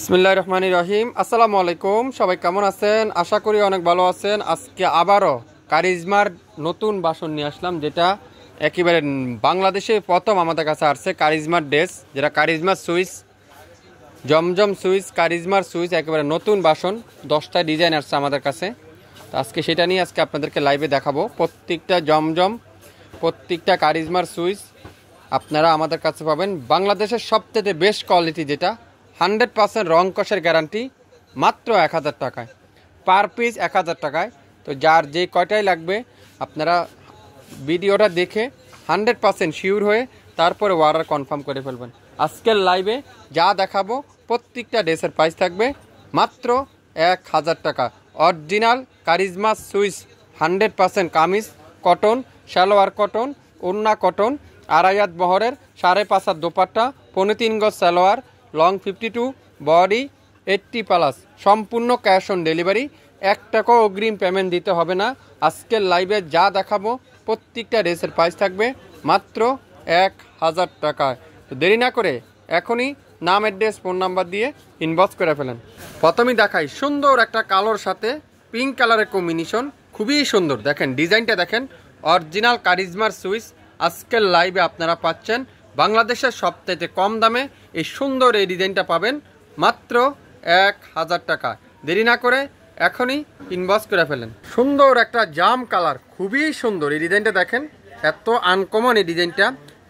বিসমিল্লাহির রহমানির রহিম। আসসালামু আলাইকুম, সবাই কেমন আছেন? আশা করি অনেক ভালো আছেন। আজকে আবারও কারিজমার নতুন বাসন নিয়ে আসলাম, যেটা একেবারে বাংলাদেশে প্রথম আমাদের কাছে আসছে। কারিজমার ড্রেস, যেটা কারিজমার সুইচ, জমজম সুইচ, কারিজমার সুইচ, একেবারে নতুন বাসন 10টা ডিজাইন আসছে আমাদের কাছে। তো আজকে সেটা নিয়ে আজকে আপনাদেরকে লাইভে দেখাবো। প্রত্যেকটা জমজম, প্রত্যেকটা কারিজমার সুইচ আপনারা আমাদের কাছে পাবেন। বাংলাদেশের সবথেকে বেস্ট কোয়ালিটি, যেটা 100% রং কষের গ্যারান্টি, মাত্র 1000 টাকায়, পার পিস 1000 টাকায়। তো যার যে কয়টাই লাগবে আপনারা ভিডিওটা দেখে 100% শিওর হয়ে তারপরে অর্ডার কনফার্ম করে ফেলবেন। আজকের লাইভে যা দেখাবো প্রত্যেকটা ড্রেসের প্রাইস থাকবে মাত্র 1000 টাকা। Original charisma switch, 100% kameez cotton, salwar cotton, ওড়না কটন, আড়াইয়াত বহরের, 5.5 হাত দোপাট্টা, 3.25 গজ সালোয়ার, লং 52, বডি 80+, সম্পূর্ণ ক্যাশ অন ডেলিভারি। 1 টাকাও অগ্রিম পেমেন্ট দিতে হবে না। আজকের লাইভে যা দেখাবো প্রত্যেকটা ড্রেসের প্রাইস থাকবে মাত্র 1000 টাকায়। তো দেরি না করে এখনই নাম, অ্যাড্রেস, ফোন নাম্বার দিয়ে ইনবক্স করে ফেলেন। প্রথমেই দেখাই সুন্দর একটা কালোর সাথে পিঙ্ক কালারের কম্বিনেশন, খুবই সুন্দর। দেখেন ডিজাইনটা, দেখেন অরিজিনাল কারিজমার সুইচ। আজকের লাইভে আপনারা পাচ্ছেন বাংলাদেশের সবথেকে কম দামে এই সুন্দর এই ডিজাইনটা পাবেন মাত্র 1000 টাকা। দেরি না করে এখনই ইনবক্স করে ফেলেন। সুন্দর একটা জাম কালার, খুবই সুন্দর এই ডিজাইনটা। দেখেন এত আনকমন এই ডিজাইনটা,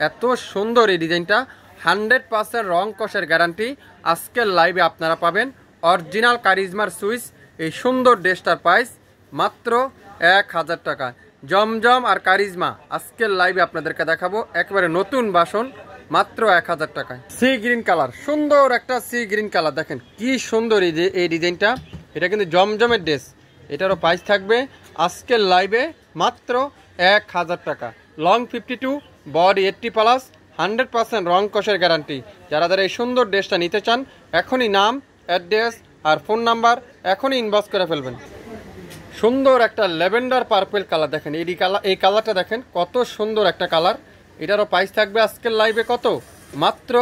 এত সুন্দর এই ডিজাইনটা, 100% রং কষের গ্যারান্টি। আজকের লাইভে আপনারা পাবেন অরিজিনাল কারিজমার সুইচ। এই সুন্দর ড্রেসটার প্রাইস মাত্র 1000 টাকা। জমজম আর কারিজমা আজকের লাইভে আপনাদেরকে দেখাবো একেবারে নতুন বাসন মাত্র 1000 টাকায়। সি গ্রিন কালার, সুন্দর একটা সি গ্রিন কালার, দেখেন কি সুন্দর এই ডিজাইনটা। এটা কিন্তু জমজমের ড্রেস। এটারও প্রাইস থাকবে আজকের লাইভে মাত্র 1000 টাকা। লং 52, বডি 80+, 100% রং কষের গ্যারান্টি। যারা এই সুন্দর ড্রেসটা নিতে চান এখনই নাম, অ্যাড্রেস আর ফোন নাম্বার এখনই ইনবক্স করে ফেলবেন। সুন্দর একটা ল্যাভেন্ডার পার্পল কালার, দেখেন এই কালারটা দেখেন কত সুন্দর একটা কালার। এটারও প্রাইস থাকবে আজকের লাইভে কত? মাত্র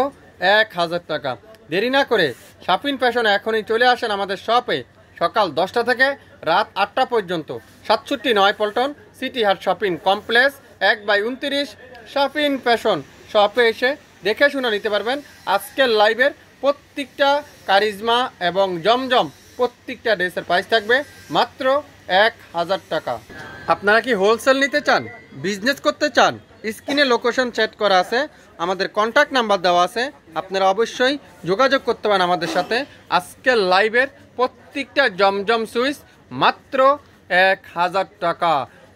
1000 টাকা। দেরি না করে শপিং ফ্যাশনে এখনই চলে আসেন আমাদের শপে, সকাল 10টা থেকে রাত 8টা পর্যন্ত। 67 পল্টন সিটি হাট শপিং কমপ্লেক্স, 1/29 শপিং ফ্যাশন। শপে এসে দেখে শুনে নিতে পারবেন আজকের লাইভের প্রত্যেকটা কারিজমা এবং জমজম প্রত্যেকটা ড্রেসের প্রাইস থাকবে মাত্র 1000 টাকা। আপনারা কি হোলসেল নিতে চান, বিজনেস করতে চান? স্ক্রিনে লোকেশন সেট করা আছে, আমাদের কন্ট্যাক্ট নাম্বার দেওয়া আছে, আপনারা অবশ্যই যোগাযোগ করতে পারেন আমাদের সাথে। আজকের লাইভের প্রত্যেকটা জমজম সুইচ মাত্র 1000 টাকা।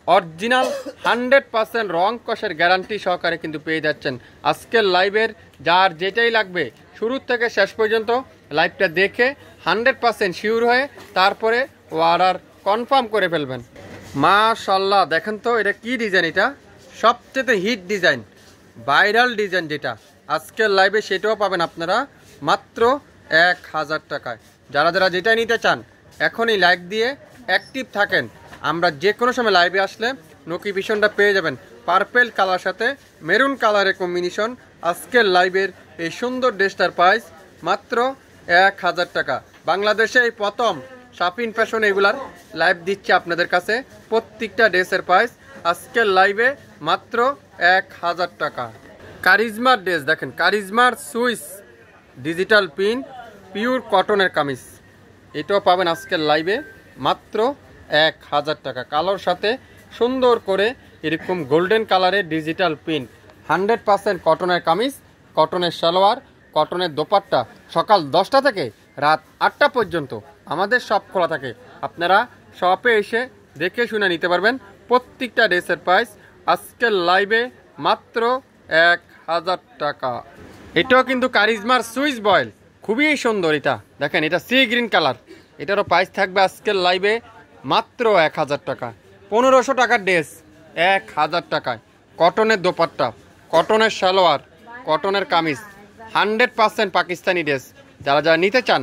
অরিজিনাল 100% রং কষের গ্যারান্টি সহকারে কিন্তু পেয়ে যাচ্ছেন। আজকের লাইভের যার যেটাই লাগবে শুরু থেকে শেষ পর্যন্ত লাইভটা দেখে 100% শিওর হয়ে তারপরে অর্ডার কনফার্ম করে ফেলবেন। মাশাআল্লাহ, দেখেন তো এটা কি ডিজাইন। এটা সবচেয়ে হিট ডিজাইন, ভাইরাল ডিজাইন, যেটা আজকের লাইভে সেটাও পাবেন আপনারা মাত্র 1000 টাকায়। যারা যেটা নিতে চান এখনই লাইক দিয়ে অ্যাক্টিভ থাকেন। আমরা যে কোনো সময় লাইভে আসলে নোটিফিকেশনটা পেয়ে যাবেন। পার্পল কালার সাথে মেরুন কালারের কম্বিনেশন। আজকের লাইভের এই সুন্দর ড্রেসটার প্রাইস মাত্র 1000 টাকা। বাংলাদেশে এই প্রথম শপিং ফ্যাশন এগুলার লাইভ দিচ্ছে আপনাদের কাছে। প্রত্যেকটা ড্রেসের প্রাইস আজকের লাইভে মাত্র 1000 টাকা। কারিজমার ড্রেস, দেখেন কারিজমার সুইচ, ডিজিটাল প্রিন্ট, পিওর কটনের কামিজ, এটাও পাবেন আজকের লাইভে মাত্র 1000 টাকা। কালোর সাথে সুন্দর করে এরকম গোল্ডেন কালারের ডিজিটাল প্রিন্ট, 100% কটনের কামিজ, কটনের সালোয়ার, কটনের দোপাট্টা। সকাল 10টা থেকে রাত 8টা পর্যন্ত আমাদের শপ খোলা থাকে। আপনারা শপে এসে দেখে শুনে নিতে পারবেন। প্রত্যেকটা ড্রেসের প্রাইস আজকের লাইভে মাত্র 1000 টাকা। এটাও কিন্তু কারিজমার সুইচ বয়েল, খুবই সুন্দর। এটা দেখেন, এটা সি গ্রিন কালার। এটারও প্রাইস থাকবে আজকের লাইভে মাত্র 1000 টাকা। 1500 টাকার ড্রেস 1000 টাকায়। কটনের দোপাট্টা, কটনের সালোয়ার, কটনের কামিজ, 100% পাকিস্তানি ড্রেস। যারা নিতে চান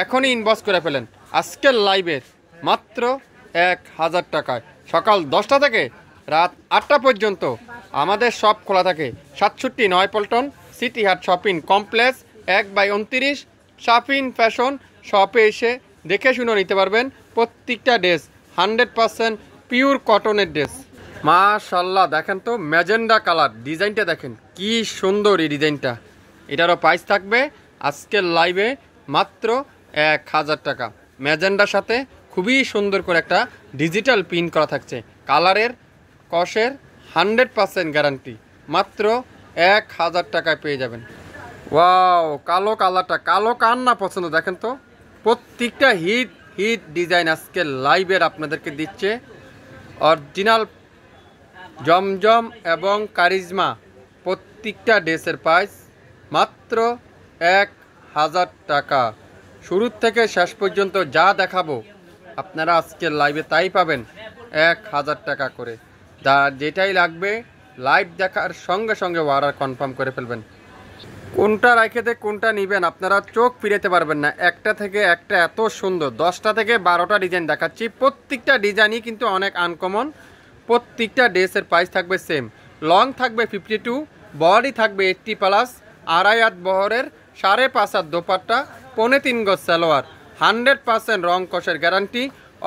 এখনই ইনবক্স করে ফেলেন। আজকের লাইভের মাত্র 1000 টাকায়। সকাল 10টা থেকে রাত 8টা পর্যন্ত আমাদের শপ খোলা থাকে। 67 পল্টন সিটি হাট শপিং কমপ্লেক্স, 1/29 শাফিন ফ্যাশন শপে এসে দেখে শুনে নিতে পারবেন। প্রত্যেকটা ড্রেস 100% পিওর কটনের ড্রেস। মাশাআল্লাহ, দেখেন তো ম্যাজেন্ডা কালার ডিজাইনটা দেখেন কি সুন্দর এই ডিজাইনটা। এটারও প্রাইস থাকবে আজকের লাইভে মাত্র 1000 টাকা। ম্যাজেন্ডার সাথে খুবই সুন্দর করে একটা ডিজিটাল প্রিন্ট করা থাকছে। কালারের কসের 100% গ্যারান্টি, মাত্র 1000 টাকায় পেয়ে যাবেন। ওয়াও, কালো কালারটা, কালো কার না পছন্দ দেখেন তো। প্রত্যেকটা হিট হিট ডিজাইন আজকে লাইভের আপনাদেরকে দিচ্ছে। অরিজিনাল জমজম এবং কারিজমা প্রত্যেকটা ড্রেসের প্রাইস মাত্র 1000 টাকা। শুরু থেকে শেষ পর্যন্ত যা দেখাবো আপনারা আজকের লাইভে তাই পাবেন 1000 টাকা করে। যেটাই লাগবে লাইভ দেখার সঙ্গে সঙ্গে অর্ডার কনফার্ম করে ফেলবেন। কোনটা রেখে কোনটা নেবেন আপনারা চোখ ফিরাতে পারবেন না। একটা থেকে একটা এত সুন্দর, 10টা থেকে 12টা ডিজাইন দেখাচ্ছি। প্রত্যেকটা ডিজাইনই কিন্তু অনেক আনকমন। প্রত্যেকটা ড্রেসের প্রাইস থাকবে সেম। লং থাকবে 52, বডি থাকবে 80+, আড়াই হাত বহরের, 5.5 হাত দোপাট্টা, 3.25 গজ সালোয়ার, 100% রং কষের গ্যারান্টি।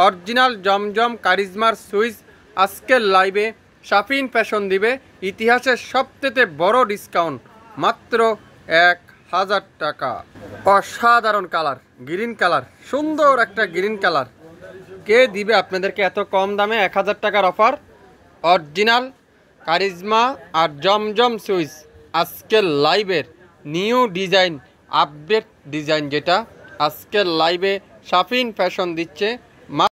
অরিজিনাল জমজম কারিজমার সুইচ আজকের লাইভে শাফিন ফ্যাশন দিবে ইতিহাসের সবথেকে বড় ডিসকাউন্ট, মাত্র 1000 টাকা। অসাধারণ কালার, গ্রিন কালার, সুন্দর একটা গ্রিন কালার। কে দিবে আপনাদেরকে এত কম দামে 1000 টাকার অফার? অরিজিনাল কারিজমা আর জমজম সুইচ আজকের লাইভের নিউ ডিজাইন, আপডেট ডিজাইন, যেটা আজকের লাইভে শাফিন ফ্যাশন দিচ্ছে